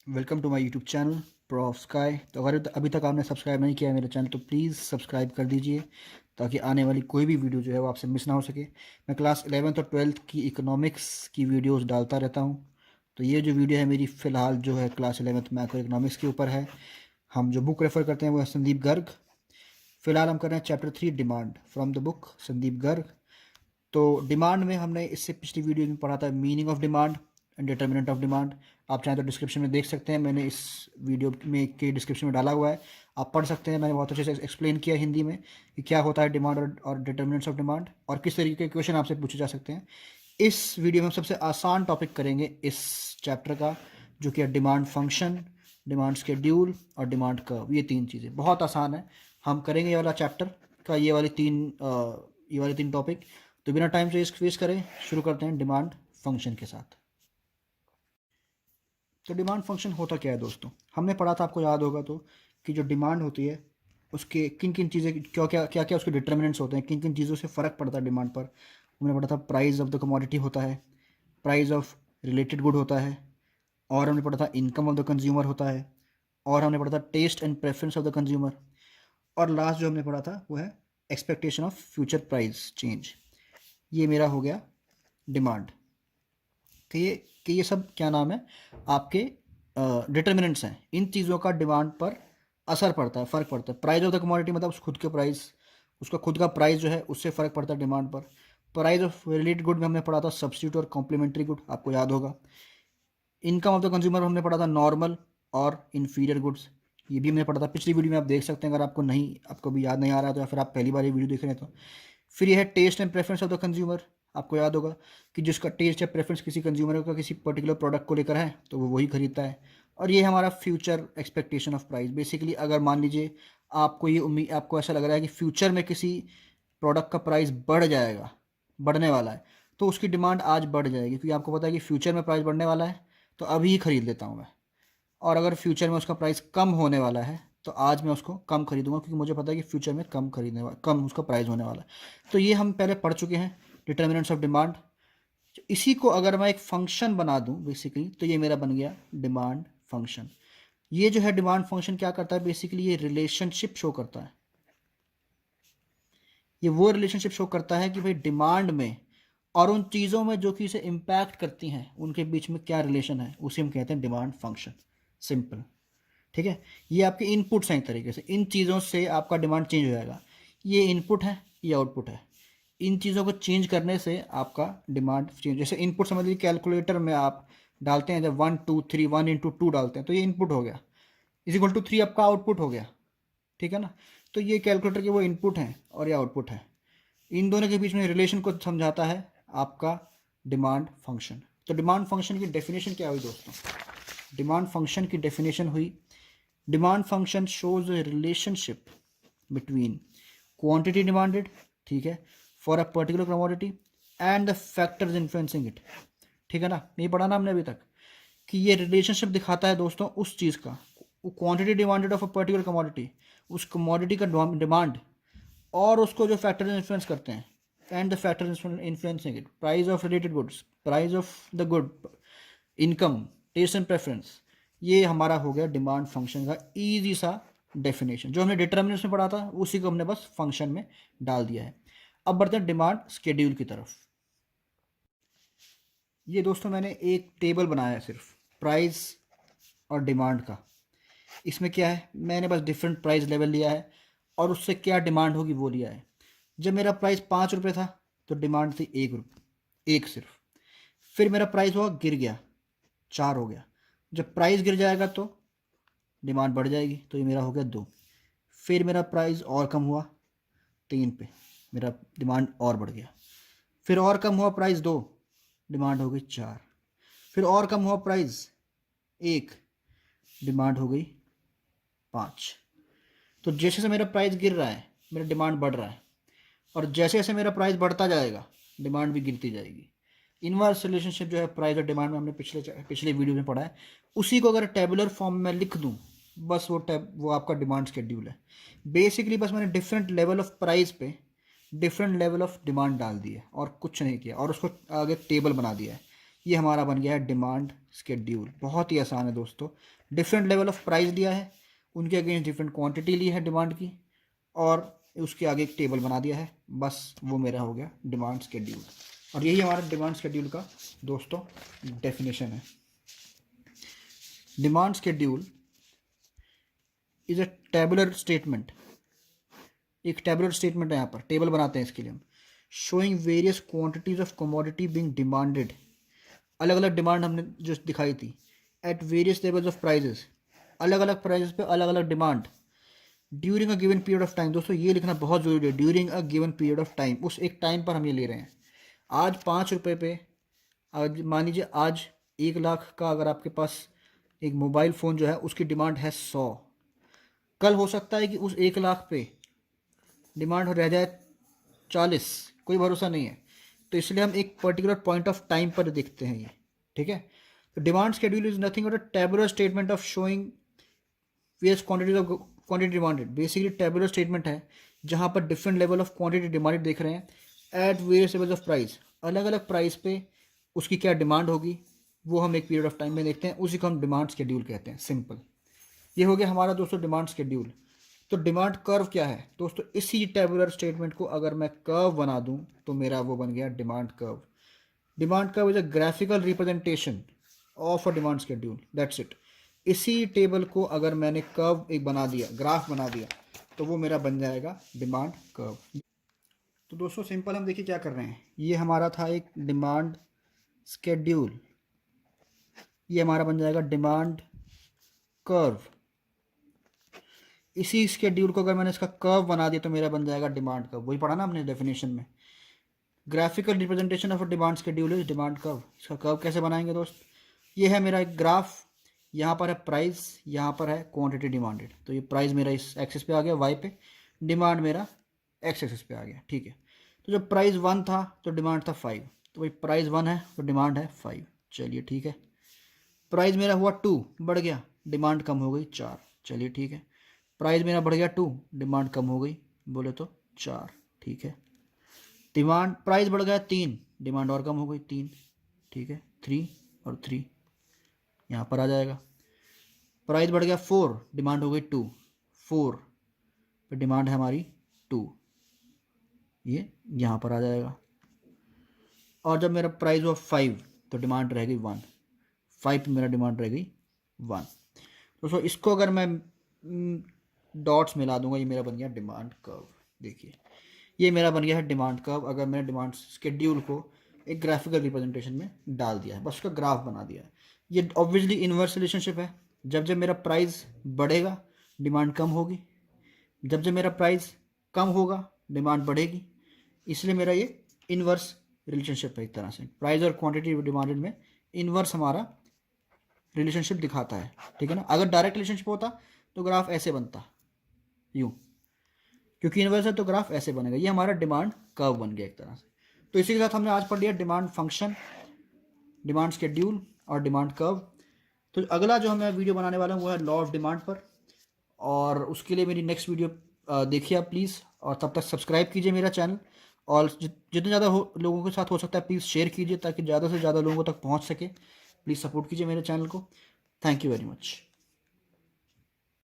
Welcome to my YouTube channel Prof Sky. तो अगर अभी तक आपने सब्सक्राइब नहीं किया है मेरे चैनल तो प्लीज़ सब्सक्राइब कर दीजिए ताकि आने वाली कोई भी वीडियो जो है वो आपसे मिस ना हो सके। मैं क्लास 11th और 12th की इकोनॉमिक्स की वीडियोस डालता रहता हूँ। तो ये जो वीडियो है मेरी फ़िलहाल जो है क्लास 11th मैक्रो इकोनॉमिक्स के ऊपर है। हम जो बुक रेफ़र करते हैं वो है संदीप गर्ग। फ़िलहाल हम कर रहे हैं chapter 3 demand from the book Sandeep Garg. तो डिमांड में हमने इससे पिछली वीडियो में पढ़ा था meaning of demand and determinant of demand. आप चाहें तो डिस्क्रिप्शन में देख सकते हैं, मैंने इस वीडियो में के डिस्क्रिप्शन में डाला हुआ है, आप पढ़ सकते हैं। मैंने बहुत अच्छे से एक्सप्लेन किया हिंदी में कि क्या होता है डिमांड और डिटर्मिनेंट्स ऑफ डिमांड और किस तरीके के क्वेश्चन आपसे पूछे जा सकते हैं। इस वीडियो में हम सबसे आसान टॉपिक करेंगे इस चैप्टर का, जो कि है डिमांड फंक्शन, डिमांड शेड्यूल और डिमांड कर्व। ये तीन चीज़ें बहुत आसान है, हम करेंगे ये वाला चैप्टर का ये वाले तीन टॉपिक। तो बिना टाइम वेस्ट करें शुरू करते हैं डिमांड फंक्शन के साथ। तो डिमांड फंक्शन होता क्या है दोस्तों, हमने पढ़ा था, आपको याद होगा तो, कि जो डिमांड होती है उसके किन किन चीज़ें क्या क्या उसके डिटर्मिनेंट्स होते हैं, किन किन चीज़ों से फ़र्क पड़ता है डिमांड पर। हमने पढ़ा था प्राइस ऑफ द कमोडिटी होता है, प्राइस ऑफ रिलेटेड गुड होता है, और हमने पढ़ा था इनकम ऑफ द कंज्यूमर होता है, और हमने पढ़ा था taste and preference of the consumer, और लास्ट जो हमने पढ़ा था वो है expectation of future price change. ये मेरा हो गया डिमांड। तो ये सब क्या नाम है, आपके डिटर्मिनेंट्स हैं। इन चीज़ों का डिमांड पर असर पड़ता है, फ़र्क पड़ता है। प्राइस ऑफ द कमोडिटी मतलब खुद के प्राइस, उसका खुद का प्राइस जो है उससे फ़र्क पड़ता है डिमांड पर। प्राइस ऑफ रिलेटेड गुड में हमने पढ़ा था सब्स्टिट्यूट और कॉम्प्लीमेंट्री गुड, आपको याद होगा। इनकम ऑफ द कंज्यूमर हमने पढ़ा था नॉर्मल और इन्फीरियर गुड्स, ये भी हमने पढ़ा था पिछली वीडियो में, आप देख सकते हैं अगर आपको भी याद नहीं आ रहा है तो, या फिर आप पहली बार ये वीडियो देख रहे हैं तो। फिर यह है taste and preference of the consumer, आपको याद होगा कि जिसका टेस्ट या प्रेफरेंस किसी कंज्यूमर का किसी पर्टिकुलर प्रोडक्ट को लेकर है तो वो वही खरीदता है। और ये हमारा future expectation of price. Basically अगर मान लीजिए आपको ऐसा लग रहा है कि फ्यूचर में किसी प्रोडक्ट का प्राइस बढ़ जाएगा, बढ़ने वाला है, तो उसकी डिमांड आज बढ़ जाएगी, क्योंकि आपको पता है कि फ्यूचर में प्राइस बढ़ने वाला है तो अभी ही खरीद लेता हूँ मैं। और अगर फ्यूचर में उसका प्राइस कम होने वाला है तो आज मैं उसको कम खरीदूंगा, क्योंकि मुझे पता है कि फ्यूचर में कम उसका प्राइस होने वाला है। तो ये हम पहले पढ़ चुके हैं डिटर्मिनेंट्स ऑफ डिमांड। इसी को अगर मैं एक फंक्शन बना दूं बेसिकली, तो ये मेरा बन गया डिमांड फंक्शन। ये जो है डिमांड फंक्शन क्या करता है, बेसिकली ये रिलेशनशिप शो करता है। ये वो रिलेशनशिप शो करता है कि भाई डिमांड में और उन चीज़ों में जो कि इसे इम्पैक्ट करती हैं उनके बीच में क्या रिलेशन है, उसे हम कहते हैं डिमांड फंक्शन। सिंपल, ठीक है। ये आपके इनपुट्स हैं, एक तरीके से इन चीज़ों से आपका डिमांड चेंज हो जाएगा। ये इनपुट है, ये आउटपुट है। इन चीज़ों को चेंज करने से आपका डिमांड चेंज, जैसे इनपुट समझ लीजिए कैलकुलेटर में आप डालते हैं, जब 1 2 3 1 × 2 डालते हैं तो ये इनपुट हो गया, इज इक्वल टू 3 आपका आउटपुट हो गया, ठीक है ना। तो ये कैलकुलेटर के वो इनपुट हैं और ये आउटपुट है, इन दोनों के बीच में रिलेशन को समझाता है आपका डिमांड फंक्शन। तो डिमांड फंक्शन की डेफिनेशन क्या हुई दोस्तों, डिमांड फंक्शन की डेफिनेशन हुई, डिमांड फंक्शन शोज ए रिलेशनशिप बिटवीन क्वांटिटी डिमांडेड, ठीक है, for a particular commodity and the factors influencing it, ठीक है ना। ये पढ़ा ना हमने अभी तक कि ये रिलेशनशिप दिखाता है दोस्तों उस चीज़ का, quantity demanded of a particular commodity, उस कमोडिटी का डिमांड और उसको जो फैक्टर्स इन्फ्लुएंस करते हैं, and the factors influencing it, price of related goods, price of the good, income, taste and preference. ये हमारा हो गया डिमांड फंक्शन का ईजी सा डेफिनेशन। जो हमने डिटर्मिनेंट्स में पढ़ा था उसी को हमने बस फंक्शन में डाल दिया है। अब बढ़ते हैं डिमांड स्केड्यूल की तरफ। ये दोस्तों मैंने एक टेबल बनाया है सिर्फ प्राइस और डिमांड का। इसमें क्या है, मैंने बस डिफरेंट प्राइस लेवल लिया है और उससे क्या डिमांड होगी वो लिया है। जब मेरा प्राइस 5 रुपये था तो डिमांड थी 1 रुपये, एक सिर्फ। फिर मेरा प्राइस हुआ, गिर गया, 4 हो गया। जब प्राइस गिर जाएगा तो डिमांड बढ़ जाएगी, तो ये मेरा हो गया 2। फिर मेरा प्राइस और कम हुआ 3 पे, मेरा डिमांड और बढ़ गया। फिर और कम हुआ प्राइस 2, डिमांड हो गई 4। फिर और कम हुआ प्राइस 1, डिमांड हो गई 5। तो जैसे जैसे मेरा प्राइस गिर रहा है मेरा डिमांड बढ़ रहा है, और जैसे जैसे मेरा प्राइस बढ़ता जाएगा डिमांड भी गिरती जाएगी। इनवर्स रिलेशनशिप जो है प्राइस और डिमांड में हमने पिछले वीडियो में पढ़ा है, उसी को अगर टेबुलर फॉर्म में लिख दूं, बस वो आपका डिमांड शेड्यूल है। बेसिकली बस मैंने डिफरेंट लेवल ऑफ प्राइस पे डिफरेंट लेवल ऑफ डिमांड डाल दी है और कुछ नहीं किया, और उसको आगे टेबल बना दिया है। ये हमारा बन गया है डिमांड स्केड्यूल। बहुत ही आसान है दोस्तों। डिफरेंट लेवल ऑफ प्राइस दिया है, उनके अगेंस्ट डिफरेंट क्वांटिटी ली है डिमांड की, और उसके आगे एक टेबल बना दिया है, बस वो मेरा हो गया डिमांड स्केड्यूल। और यही हमारा डिमांड स्केड्यूल का दोस्तों डेफिनेशन है। Demand schedule is a tabular statement. एक टेबुलर स्टेटमेंट है, यहाँ पर टेबल बनाते हैं इसके लिए हम। Showing various quantities of commodity being demanded, अलग अलग डिमांड हमने जो दिखाई थी, at various levels of prices, अलग अलग प्राइजेस पे अलग अलग demand, during a given period of time. दोस्तों ये लिखना बहुत ज़रूरी है, during a given period of time, उस एक टाइम पर हम ये ले रहे हैं। आज 5 रुपये पे, आज मान लीजिए आज 1 लाख का अगर आपके पास एक मोबाइल फ़ोन जो है उसकी डिमांड है 100, कल हो सकता है कि उस 1 लाख पे डिमांड रह जाए 40, कोई भरोसा नहीं है। तो इसलिए हम एक पर्टिकुलर पॉइंट ऑफ टाइम पर देखते हैं ये, ठीक है। तो demand schedule is nothing but a tabular statement of showing various quantities of quantity demanded. Basically tabular statement है जहाँ पर different level of quantity demanded देख रहे हैं eight various levels of price, अलग अलग प्राइस पे उसकी क्या डिमांड होगी वो हम एक पीरियड ऑफ टाइम में देखते हैं, उसी को हम डिमांड शेड्यूल कहते हैं। सिंपल, ये हो गया हमारा दोस्तों डिमांड शेड्यूल। तो डिमांड कर्व क्या है दोस्तों, इसी टेबुलर स्टेटमेंट को अगर मैं कर्व बना दूं तो मेरा वो बन गया demand curve. Demand curve is a graphical representation of a demand schedule, that's it. इसी टेबल को अगर मैंने कर्व एक बना दिया, ग्राफ बना दिया, तो वो मेरा बन जाएगा डिमांड कर्व। तो दोस्तों सिंपल हम देखिए क्या कर रहे हैं, ये हमारा था एक डिमांड स्केड्यूल, ये हमारा बन जाएगा डिमांड कर्व। इसी स्केड्यूल को अगर मैंने इसका कर्व बना दिया तो मेरा बन जाएगा डिमांड कर्व। वही पढ़ा ना हमने डेफिनेशन में, graphical representation of a demand schedule is demand curve. इसका कर्व कैसे बनाएंगे दोस्त, ये है मेरा एक ग्राफ, यहाँ पर है प्राइस, यहाँ पर है क्वांटिटी डिमांडेड। तो ये प्राइस मेरा इस एक्सिस पे आ गया वाई पे, डिमांड मेरा एक्स एक्सिस पे आ गया, ठीक है। तो जब प्राइस 1 था तो डिमांड था 5, तो भाई प्राइस 1 है तो डिमांड है 5, चलिए ठीक है। प्राइस मेरा हुआ 2, बढ़ गया, डिमांड कम हो गई 4, चलिए ठीक है। प्राइस मेरा बढ़ गया 2, डिमांड कम हो गई बोले तो 4, ठीक है। डिमांड प्राइस बढ़ गया 3, डिमांड और कम हो गई 3, ठीक है। 3 और 3 यहाँ पर आ जाएगा। प्राइस बढ़ गया 4, डिमांड हो गई 2, 4 पे डिमांड है हमारी 2, ये यहाँ पर आ जाएगा। और जब मेरा प्राइस हुआ 5 तो डिमांड रह गई 1, 5 पे मेरा डिमांड रह गई 1। दोस्तों इसको अगर मैं डॉट्स मिला दूंगा, ये मेरा बन गया डिमांड कर्व। देखिए ये मेरा बन गया है डिमांड कर्व, अगर मैंने डिमांड स्केड्यूल को एक ग्राफिकल रिप्रेजेंटेशन में डाल दिया है, बस उसका ग्राफ बना दिया है। ये ऑब्वियसली इनवर्स रिलेशनशिप है, जब जब मेरा प्राइस बढ़ेगा डिमांड कम होगी, जब जब मेरा प्राइस कम होगा डिमांड बढ़ेगी, इसलिए मेरा ये इनवर्स रिलेशनशिप है। एक तरह से प्राइस और क्वांटिटी डिमांडेड में इनवर्स हमारा रिलेशनशिप दिखाता है, ठीक है ना। अगर डायरेक्ट रिलेशनशिप होता तो ग्राफ ऐसे बनता, यूँ, क्योंकि इनवर्स है तो ग्राफ ऐसे बनेगा। ये हमारा डिमांड कर्व बन गया एक तरह से। तो इसी के साथ हमने आज पढ़ लिया डिमांड फंक्शन, डिमांड शेड्यूल और डिमांड कर्व। तो अगला जो मैं वीडियो बनाने वाला हूँ वो है लॉ ऑफ डिमांड पर, और उसके लिए मेरी नेक्स्ट वीडियो देखिए आप प्लीज़, और तब तक सब्सक्राइब कीजिए मेरा चैनल, और जितने ज़्यादा लोगों के साथ हो सकता है प्लीज़ शेयर कीजिए ताकि ज़्यादा से ज़्यादा लोगों तक पहुँच सके। प्लीज़ सपोर्ट कीजिए मेरे चैनल को। Thank you very much.